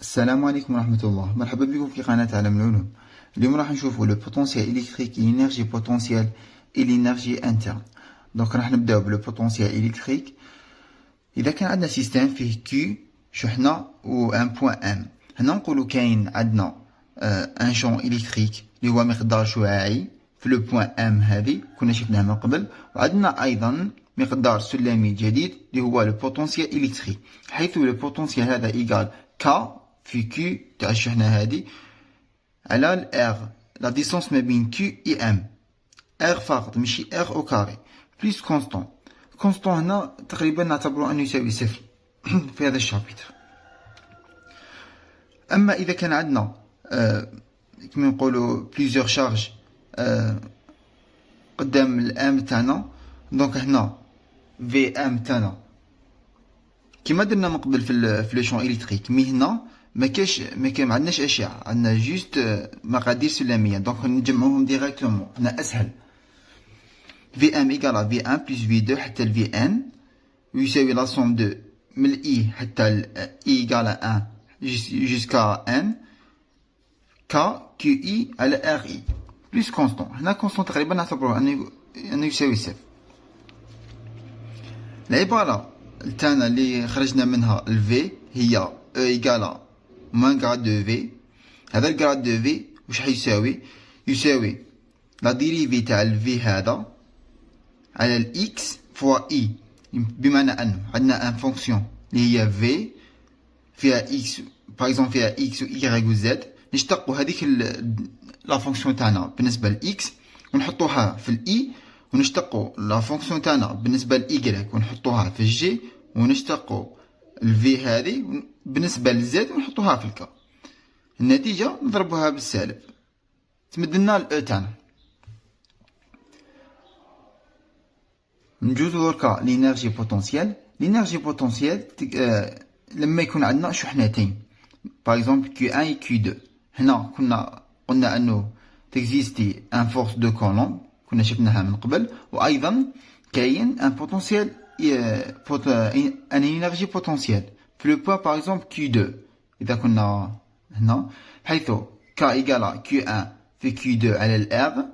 السلام عليكم ورحمة الله. مرحبا بكم في قناة عالم العلوم. اليوم راح نشوفوا لو بوتونسيال إلكتريك، لينيرجي بوتونسيال إي لينيرجي انترن. دونك راح نبداو بلو بوتونسيال إلكتريك. إذا كان عندنا سيستم فيه كي شحنة و ان بوان ام، هنا نقولو كاين عندنا ان شون إلكتريك اللي هو مقدار شعاعي في لو بوان ام هذه كنا شفناه من قبل، وعندنا أيضا مقدار سلمي جديد اللي هو لو بوتونسيال إلكتريك، حيث لو بوتونسيال هذا إيكال كا في كيو تاع الشحنة هذه على الار، لا ديستونس ما بين كيو اي ام، ار فقط ماشي ار او كاري، بليس كونستون. كونستون هنا تقريبا نعتبره انه يساوي صفر في هذا الشابتر. اما اذا كان عندنا كما نقولوا بليزيور شارج قدام الام تاعنا، دونك هنا في ام تاعنا كيما درنا من قبل في لو شون الكتريك، مي هنا ما عندناش اشعه، عندنا جوست مقادير سلميه، دونك نجمعوهم ديريكتومون. هنا اسهل، في ام ايكال في ان بلس في 2 حتى الفي ان، ويساوي لا سوم دو من الاي حتى الاي ايكال 1 جوسكا ان كا كيو اي على ار اي بلس كونستون. هنا كونستون تقريبا نعتبروه انه يساوي صفر. العباره تاعنا اللي خرجنا منها الفي هي او ايكال موان غراد دو في. هذا الغراد دو في واش يساوي لا ديريفي تاع الفي هذا على الاكس فوا اي، بمعنى انه عندنا ان فونكسيون اللي هي في فيها اكس، باغ اكزومبل فيها اكس و اي و زد، نشتقوا هذيك لا فونكسيون تاعنا بالنسبه لاكس ونحطوها في الاي، ونشتقوا لا فونكسيون تاعنا بالنسبه لاي ونحطوها في الجي، ونشتقوا الفي هذه بالنسبه للزد ونحطوها في الكا. النتيجه نضربوها بالسالب تمدلنا الاو تاعنا. نجوزو دركا لينيرجي بوتونسيال. لينيرجي بوتونسيال لما يكون عندنا شحنتين، باغ اكزومبل كيو 1 و كيو 2، هنا قلنا انه تكزيستي ان فورس دو كولومب، كنا شفناها من قبل، وايضا كاين ان بوتونسيال ان انرجي بوتونسيال في لو بوان باغ اكزومبل كيو 2. اذا كنا هنا حيث كا ايكالا كيو 1 في كيو 2 على الار،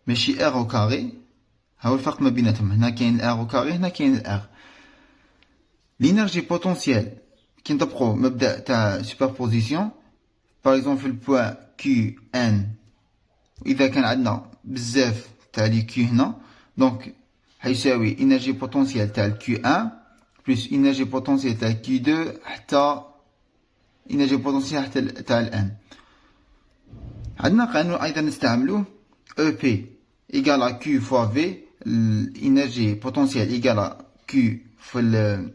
ماشي ار او كاري، هاو الفرق ما بيناتهم، هنا كاين الار او كاري، هنا كاين الار. لينيرجي بوتونسيال كي نطبقو مبدا تاع سوبربوزيسيون، باغ اكزومبل في البوان كيو ان، واذا كان عندنا بزاف تاع لي كيو هنا، دونك حيساوي انرجي بوتونسيال تاع الكيو 1 بلس انرجي بوتونسيال تاع الكيو 2 حتى انرجي بوتونسيال حتى تاع الان. عندنا قانون ايضا نستعملوه، او بي ايكال كيو فوا في، الانرجي بوتونسيال ايكال كيو في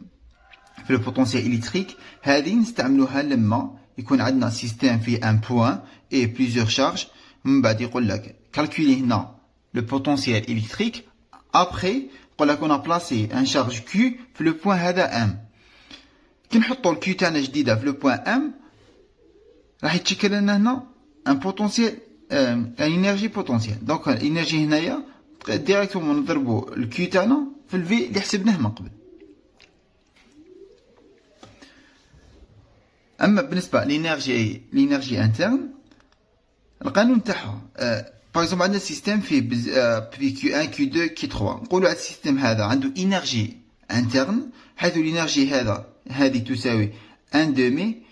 البوتونسيال الكتريك. هذه نستعملوها لما يكون عندنا سيستم فيه ان بوان اي بليزيور شارج، من بعد يقول لك كالكولي هنا لو بوتونسيال الكتريك، ابري يقول لك اون بلاسي ان شارج كيو في لو بوان هذا ام. كي نحطوا الكيو تاعنا جديده في لو بوان ام، راح يتشكل لنا هنا ان بوتونسيال ان انرجي بوتونسيال. دونك الانرجي هنايا ديريكتومون نضربوا الكيو تاعنا في الفي اللي حسبناه من قبل. اما بالنسبه لينيرجي انترن، القانون تاعها باغ اكزومبل عندنا سيستم فيه كيو 1 كيو 2 كيو 3، نقولوا على السيستم هذا عنده انرجي انترن، حيث الانرجي هذه تساوي ان دومي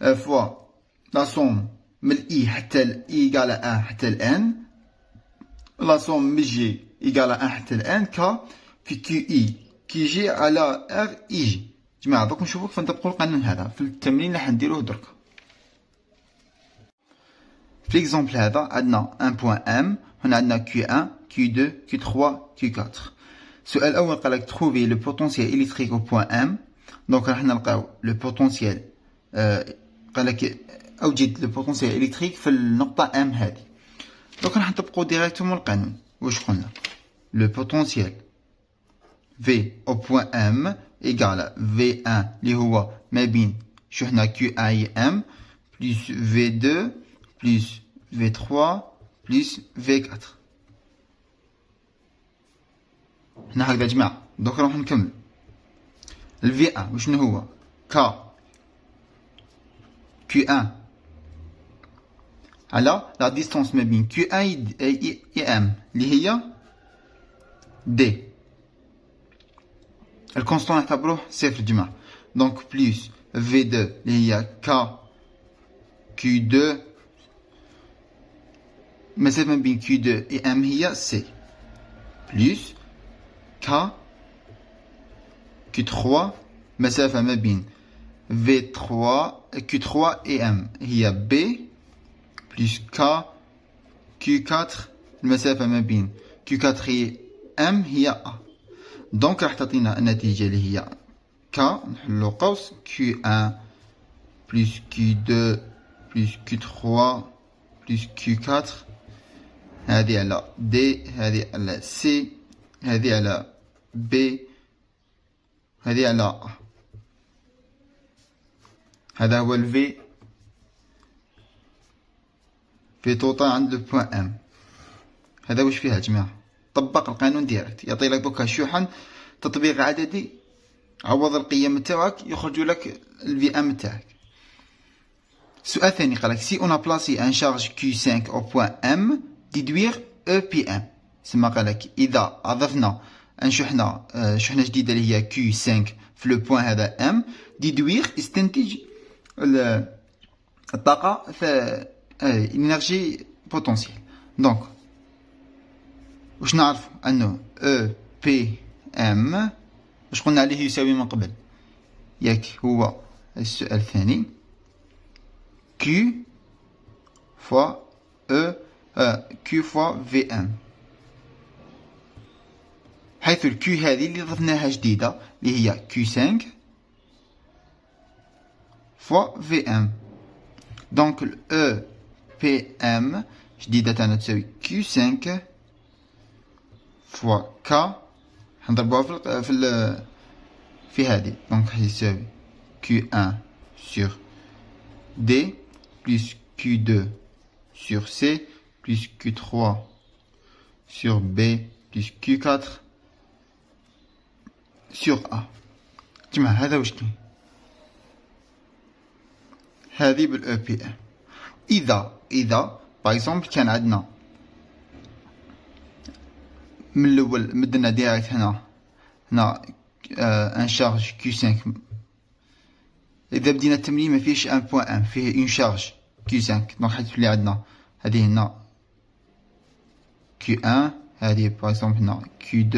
فوا لا سوم من الاي حتى الاي ايكال 1 حتى الان، لا سوم من جي ايكال 1 حتى الان كا في كيو اي كي جي على ار اي جي. جماعه دوك نشوفوا كيف نطبقوا القانون هذا في التمرين اللي حنديروه دركا. في ليكزومبل هذا عندنا ان بوان ام، هنا عندنا كيو 1 كيو 2 كيو 3 كيو 4. السؤال الاول قال لك تروفي لو بوتونسيال الكتريك او بوان ام، دونك راح نلقاو لو بوتونسيال، قال لك اوجد لو بوتونسيال الكتريك في النقطه ام هذه. دونك راح نطبقوا ديريكتومون القانون. واش قلنا؟ لو بوتونسيال في او بوان ام ايكال في 1 اللي هو ما بين شحنه كيو 1 اي ام بلس في 2 plus V3 plus V4. هنا هكذا جماعة. دوك نروح نكمل. الفي 1 وشنو هو؟ K Q1 على la distance ما بين Q1 et M اللي هي D. الكونستون نعتبروه صفر جماعة. دونك بليس V2 اللي هي K Q2 المسافة ما بين Q2 et M هي C بليس K Q3 مسافة ما بين V3 Q3 et M هي B بليس K Q4 المسافة ما بين Q4 et M هي A. دونك راح تعطينا النتيجة اللي هي K نحلو قوس Q1 plus Q2 plus Q3 plus Q4 هذه على D هذه على C هذه على B هذه على A. هذا هو ال في توطال عند لو بوان M. هذا واش فيها جماعة؟ طبق القانون ديريكت، يعطي لك دوكا شحن تطبيق عددي، عوض القيم تاعك يخرج لك الفي ام تاعك. السؤال الثاني قال لك سي اون ا بلاسي ان شارج Q5 او بوان ام ديدوير او بي ام. سما قال لك اذا اضفنا ان شحنه جديده اللي هي Q5 في لو بوان هذا ام ديدوير استنتج الطاقه في الانرجي بوتنسيال. دونك واش نعرف انه او بي ام واش قلنا عليه يساوي من قبل ياك هو السؤال الثاني كيو فوا كيو فوا في ام، حيث الكيو هذه اللي ضفناها جديدة اللي هي كيو 5 فوا في ام. دونك الاو بي ام جديدة تاعنا تساوي كيو 5 فوا كا حنضربوها في هذه. دونك يساوي Q1 sur D plus Q2 sur C plus Q3 sur B plus Q4 sur A. جماعة هذا واش كاين؟ هذه بالاو بي ام. إذا باغ اكزومبل كان عندنا من الاول مدنا ديريكت هنا ان شارج Q5. اذا بدينا التمرين ما فيهش ان بوان ام فيه اون شارج Q5. دونك حتولي عندنا هذه هنا Q1 هذه باغ اكزومبل هنا Q2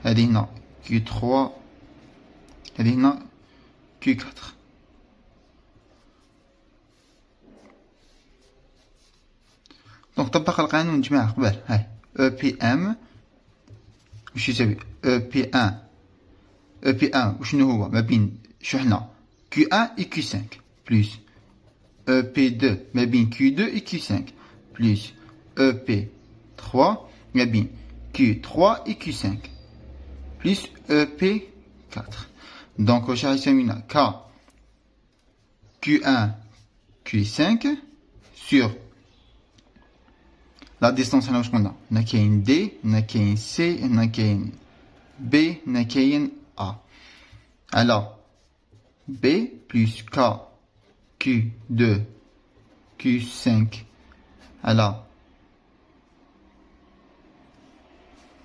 هذه هنا Q3 هذه هنا Q4. دونك طبق القانون جماعة قبل. هاي او بي ام واش يساوي او بي ان. او بي ان وشنو هو؟ ما بين شحنة Q1 et Q5 plus EP2 ما بين Q2 et Q5 plus EP3 ما بين Q3 et Q5 plus EP4. Donc واش راح يسمينا K Q1 Q5 sur la distance هنا واش قلنا؟ هنا كاين D هنا كاين C هنا كاين B هنا كاين A على B plus K Q2 Q5 على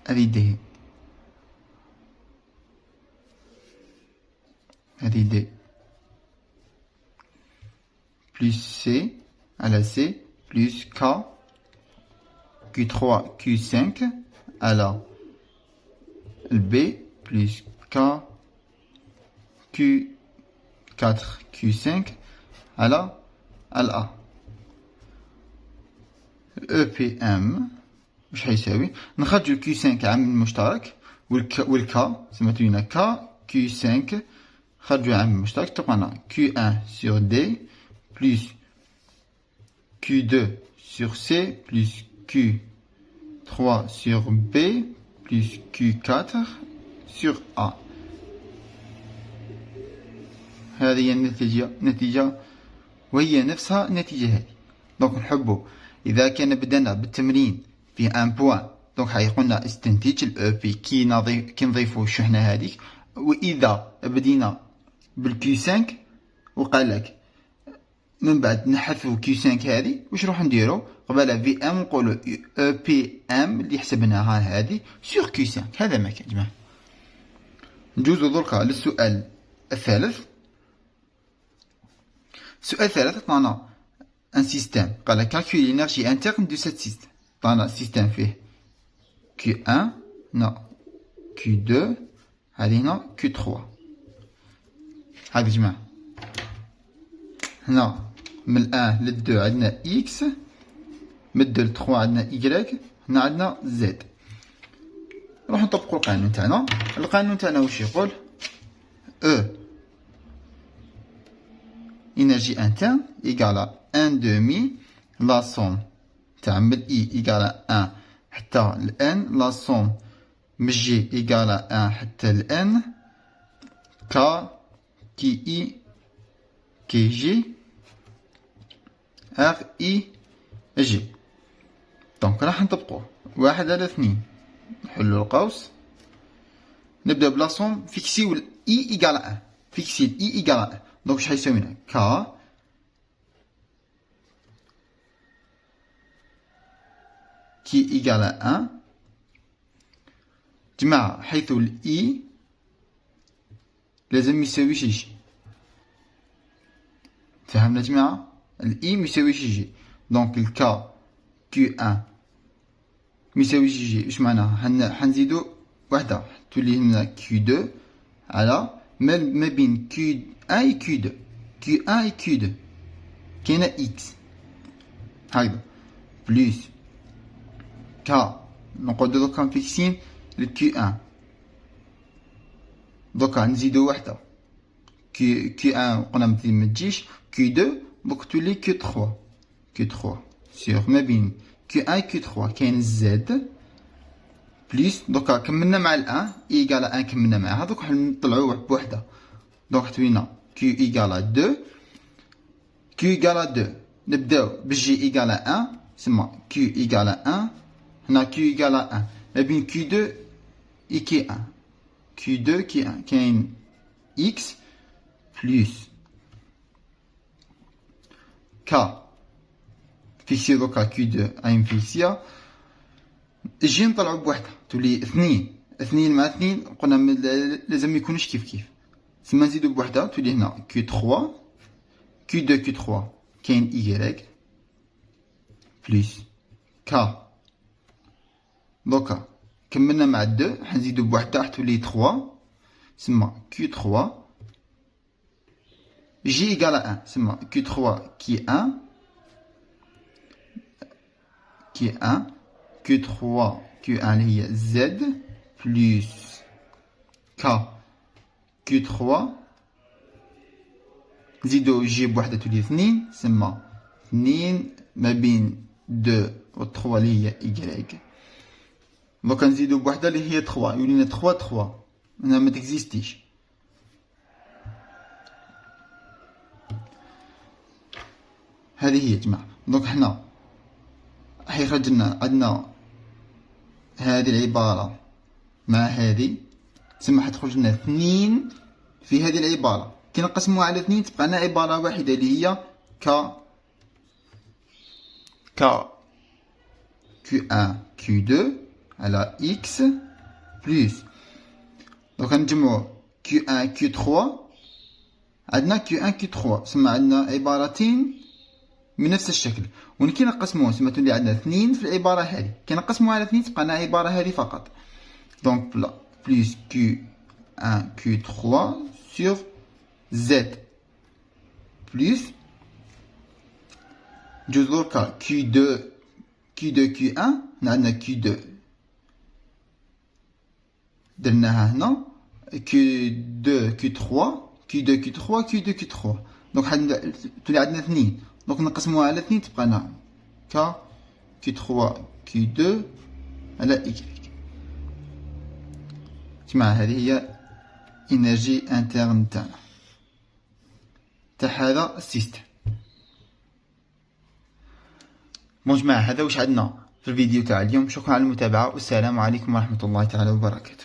هذه D plus C على C plus K Q3 Q5 على B plus K Q4 Q5 على A. EPM واش حيساوي؟ نخرجو Q5 عامل مشترك والكا سميتو هنا K Q5 خرجو عامل مشترك تبقى Q1 sur D plus Q2 sur C plus Q3 sur B plus Q4 sur A. هذه هي النتيجة وهي نفسها النتيجة هذه. دونك نحبو إذا كان بدنا بالتمرين في ان بوان دونك حيقولنا استنتج الاو بي كي نضيفو الشحنة هذيك. وإذا بدينا بالكي 5 وقال لك من بعد نحذفو كيو 5 هذه. واش نروح نديرو قبالها في ام نقولو او بي ام اللي حسبناها هذه سور كيو 5. هذا ما كان جماعه. نجوزو دركا للسؤال الثالث. السؤال الثالث عطانا ان سيستيم قال كالكولي لينيرجي انترن دو سيت سيستيم. عطانا سيستيم فيه كيو 1 هنا كيو 2 هذه هنا كيو 3. هذا جماعه هنا من الان للدو عندنا اكس، من الدو للتخوا عندنا ايكغيك، هنا عندنا زد. نروح نطبقو القانون تاعنا. القانون تاعنا واش يقول؟ او énergie interne égale à 1 demi la somme تاع من I égale à 1 حتى ل N la somme من G égale à 1 حتى ل N K كي I كي G R I G. دونك راح نطبقوه 1 على 2. نحلو القوس نبدا بلا somme فيكسيو ال I égale à 1. فيكسي ال I égale à 1. دونك شحال يساوينا ك كي إيكال 1 جماعة، حيث الإي لازم يساوي شي. فهمنا جماعة؟ الإي ميساوي شي. دونك الكا كيو 1 ميساوي شي. واش معناها؟ حنزيدو وحدة تولي لنا كيو 2 على ما بين كيو 1 و كيو 2. كيو 1 و كيو 2 كاينة إكس هكذا بلوس كا. نقعدو دوكا مفيكسين لكيو 1. دوكا نزيدو وحدة كيو 1 قلنا متجيش. كيو 2 دوك تولي كيو 3. كيو 3 سيغ ما بين كيو 1 و كيو 3 كاين زد بليس. دوكا كملنا مع الان ايكال 1 كملنا معاها. دوك نطلعو بوحدة. دونك تولينا كيو ايكال 2. كيو ايكال 2 نبداو بالجي ايكال 1 سما كيو ايكال 1. هنا كيو ايكال 1 ما بين كيو 2 و كي 1. كيو 2 كي 1 كاين اكس بلس كا. فيكسي دوكا كيو 2 اي مفيكسيا. جي نطلعو بوحدة تولي 2. 2 مع 2 قلنا لازم ميكونوش كيف. ثم نزيدو بوحدة تولي هنا كيو 3. كيو 2 كيو 3 كاين إيكغيك بلس كا. دوكا كملنا مع 2 حنزيدو بوحدة راح تولي 3 سما كيو 3 جي إيكال 1 سما كيو 3 كي 1 كي 1 كيو 3 كيو 1 اللي هي زد بلس كا كيو 3 نزيدو جي بوحدة تولي 2 سما 2 ما بين 2 و 3 اللي هي إيكغيك. دوكا نزيدو بوحدة اللي هي 3 يولينا 3 هنا ما تكزيستيش. هذه هي جماعة. دونك حنا حيخرج لنا عندنا هذه العبارة مع هذه تسمى حتخرج لنا 2 في هذه العبارة. كي نقسموها على 2 تبقى لنا عبارة واحدة اللي هي ك كيو 1 كيو 2 على إكس بلس. دونك نجمعو كيو 1 كيو 3 عندنا كيو 1 كيو 3 سما عندنا عبارتين من نفس الشكل. كي نقسموهم سما تولي عندنا 2 في العبارة هذه. كي نقسموها على 2 تبقى لنا عبارة هذه فقط. دونك بلس كيو 1 كيو 3 سور زد بلس جوج دركا كيو 2 كيو 1 هنا عندنا كيو 2 درناها هنا كيو 2 كيو 3 كيو 2 كيو 3 كيو 2 كيو 3. دونك تولي عندنا 2. دونك نقسموها على 2 تبقى لنا ك كيو 3 كيو 2 على إيكغيك. جماعة هذه هي إنرجي انترن تاعنا تاع هذا السيستم. بون جماعة هذا واش عندنا في الفيديو تاع اليوم. شكرا على المتابعة والسلام عليكم ورحمة الله تعالى وبركاته.